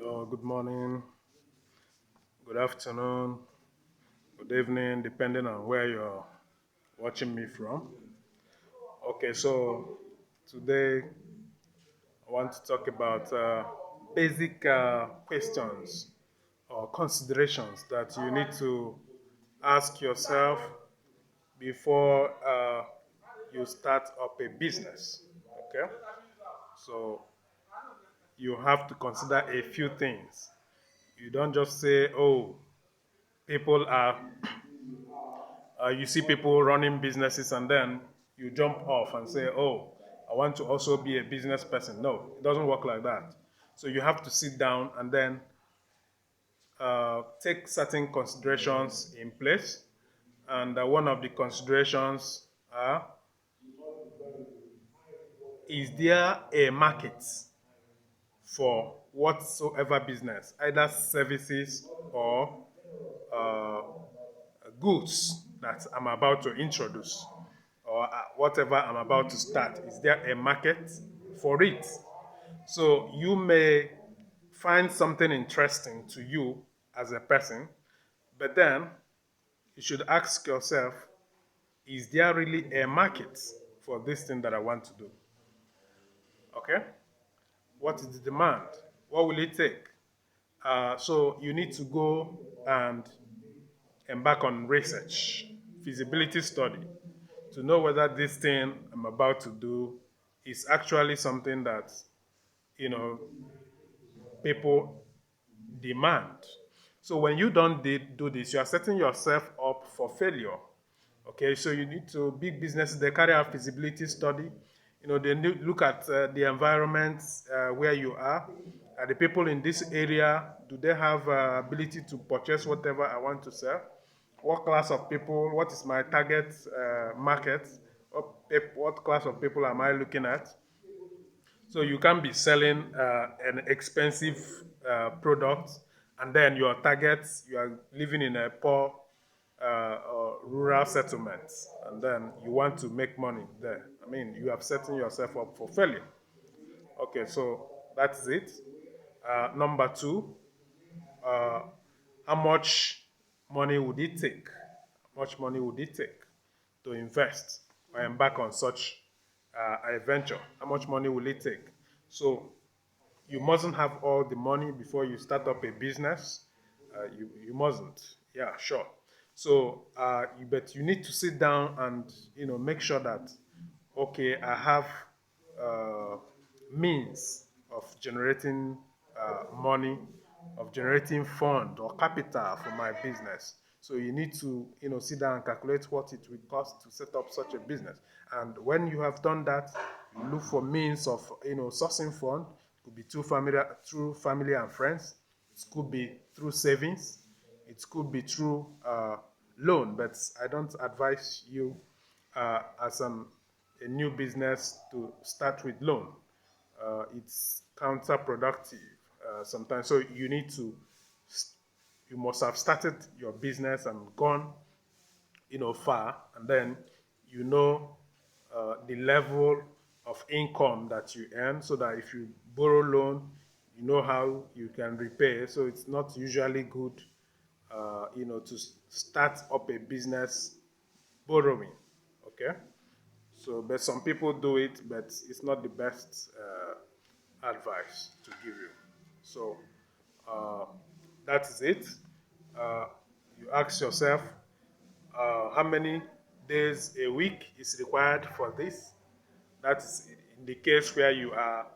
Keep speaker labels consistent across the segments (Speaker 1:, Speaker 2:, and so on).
Speaker 1: Good morning, good afternoon, good evening, depending on where you're watching me from. Okay, so today I want to talk about basic questions or considerations that you need to ask yourself before you start up a business. Okay, so you have to consider a few things. You don't just say, oh, people are you see people running businesses and then you jump off and say, oh, I want to also be a business person. No, it doesn't work like that. So you have to sit down and then take certain considerations in place. And one of the considerations are, is there a market for whatsoever business, either services or uh, goods that I'm about to introduce or whatever I'm about to start? Is there a market for it? So you may find something interesting to you as a person, but then you should ask yourself, is there really a market for this thing that I want to do? Okay? What is the demand? What will it take? So you need to go and embark on research, feasibility study, to know whether this thing I'm about to do is actually something that, you know, people demand. So when you don't do this, you are setting yourself up for failure. Okay, so you need to, big businesses, they carry out feasibility study. They look at the environment where you are. Are the people in this area, do they have ability to purchase whatever I want to sell? What class of people, what is my target market? What class of people am I looking at? So you can be selling an expensive product, and then your target, you are living in a poor or rural settlement, and then you want to make money there. I mean, you have setting yourself up for failure. Okay, so that's it. Number two, uh, how much money would it take? How much money would it take to invest or embark on such a venture? How much money will it take? So you mustn't have all the money before you start up a business. You mustn't. Yeah, sure. So, but you need to sit down and make sure that, okay, I have uh, means of generating money, of generating fund or capital for my business. So you need to sit down and calculate what it will cost to set up such a business. And when you have done that, you look for means of sourcing fund. It could be through family and friends. It could be through savings. It could be through loan. But I don't advise you as a new business to start with loan. It's counterproductive sometimes. So you must have started your business and gone far, and then the level of income that you earn, so that if you borrow loan, you know how you can repay. So it's not usually good to start up a business borrowing. Okay, so but some people do it, but it's not the best advice to give you. So uh, that is it. uh, you ask yourself, how many days a week is required for this. That's in the case where you are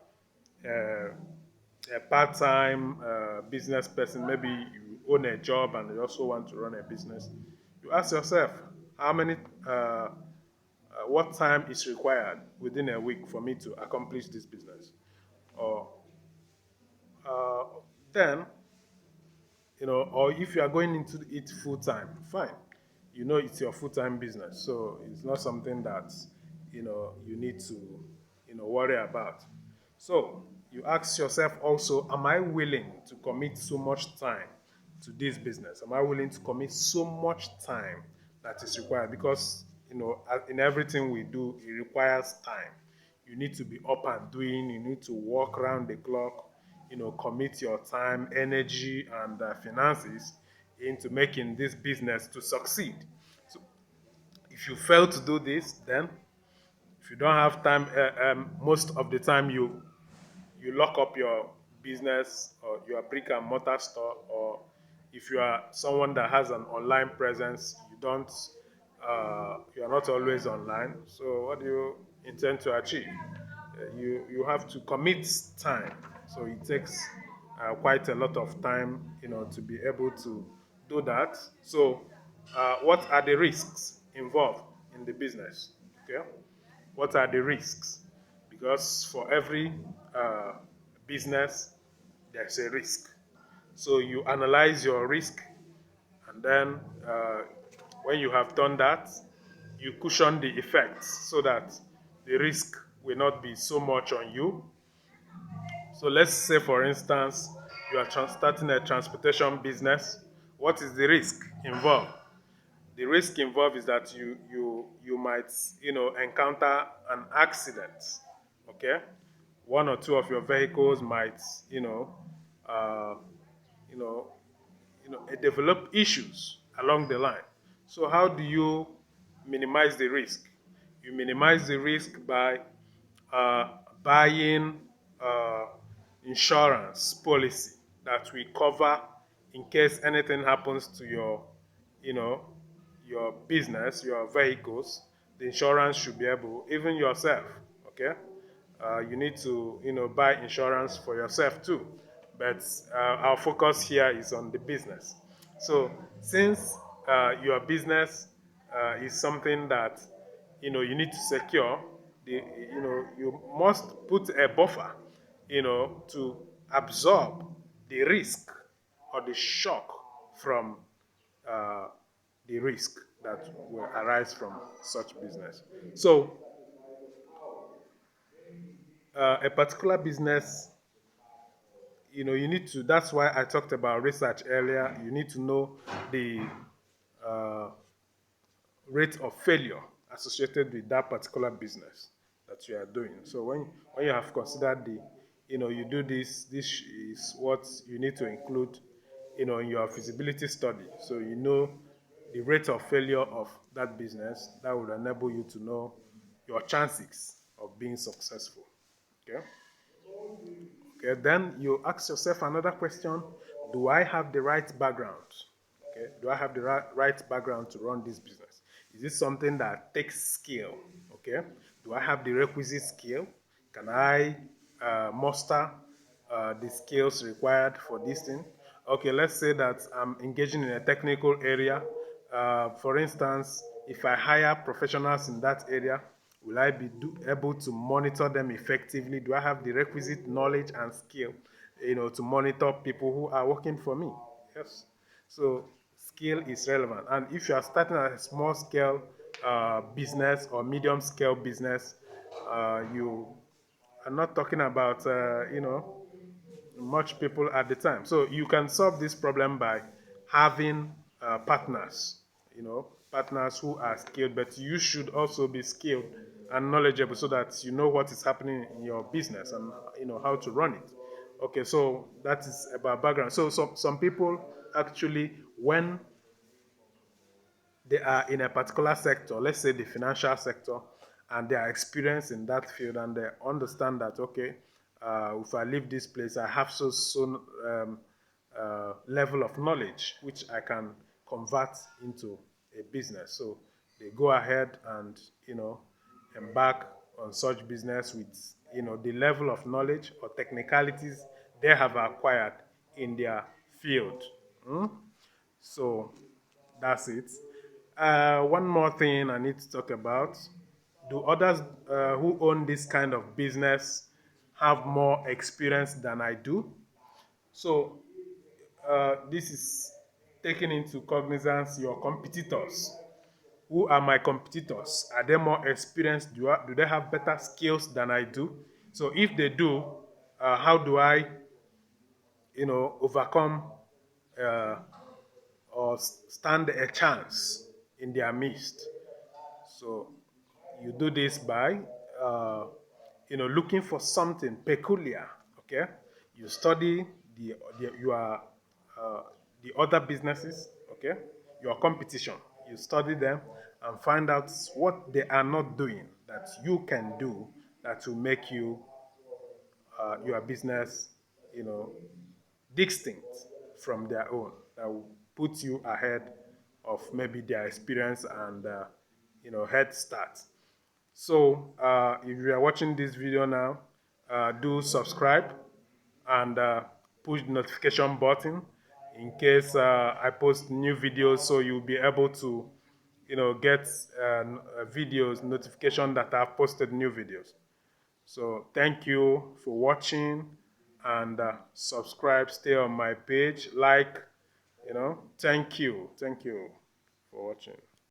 Speaker 1: a part-time business person. Maybe you own a job and you also want to run a business. You ask yourself, how many, what time is required within a week for me to accomplish this business? Or uh, then, or if you are going into it full time, fine. It's your full time business, so it's not something that you need to worry about. So you ask yourself also, am I willing to commit so much time to this business? Am I willing to commit so much time that is required? Because in everything we do, it requires time. You need to be up and doing. You need to walk around the clock. commit your time, energy, and finances into making this business to succeed. So if you fail to do this, then if you don't have time, most of the time you lock up your business or your brick and mortar store, or if you are someone that has an online presence, you are not always online. So what do you intend to achieve? You have to commit time. So it takes quite a lot of time, to be able to do that. So what are the risks involved in the business? Okay, what are the risks? Because for every business, there's a risk. So you analyze your risk, and then when you have done that, you cushion the effects so that the risk will not be so much on you. So let's say, for instance, you are starting a transportation business. What is the risk involved? The risk involved is that you might encounter an accident. Okay, one or two of your vehicles might uh, you know develop issues along the line. So how do you minimize the risk? You minimize the risk by uh, buying uh, insurance policy that will cover in case anything happens to you know, your business, your vehicles. The insurance should be able, even yourself. Okay, you need to buy insurance for yourself too. But our focus here is on the business. So since your business is something that you need to secure, you must put a buffer to absorb the risk or the shock from uh, the risk that will arise from such business. So a particular business, you need to, that's why I talked about research earlier. You need to know the uh, rate of failure associated with that particular business that you are doing. So when you have considered you do this is what you need to include, in your feasibility study. So you know the rate of failure of that business. That would enable you to know your chances of being successful. Okay. Okay, then you ask yourself another question. Do I have the right background? Okay, do I have the right background to run this business? Is this something that takes skill? Okay, do I have the requisite skill? Can I muster the skills required for this thing? Okay, let's say that I'm engaging in a technical area. For instance, if I hire professionals in that area, will I be able to monitor them effectively? Do I have the requisite knowledge and skill, to monitor people who are working for me? Yes. So skill is relevant. And if you are starting a small scale business or medium scale business, you are not talking about, much people at the time. So you can solve this problem by having partners, partners who are skilled, but you should also be skilled and knowledgeable so that you know what is happening in your business and how to run it. Okay, so that is about background. So some people actually, when they are in a particular sector, let's say the financial sector, and they are experienced in that field, and they understand that, okay, if I leave this place, I have level of knowledge which I can convert into a business. So they go ahead and embark on such business with the level of knowledge or technicalities they have acquired in their field. Hmm? So that's it. One more thing I need to talk about. Do others who own this kind of business have more experience than I do? So this is taking into cognizance your competitors. Who are my competitors? Are they more experienced? Do they have better skills than I do? So if they do, how do I, overcome uh, or stand a chance in their midst? So you do this by, looking for something peculiar. Okay, You study uh, the other businesses, okay, your competition. You study them and find out what they are not doing that you can do that will make your business, you know, distinct from their own. That will put you ahead of maybe their experience and head start. So if you are watching this video now, do subscribe and push the notification button in case I post new videos, so you'll be able to get videos notification that I've posted new videos. So thank you for watching, and subscribe, stay on my page, like, thank you for watching.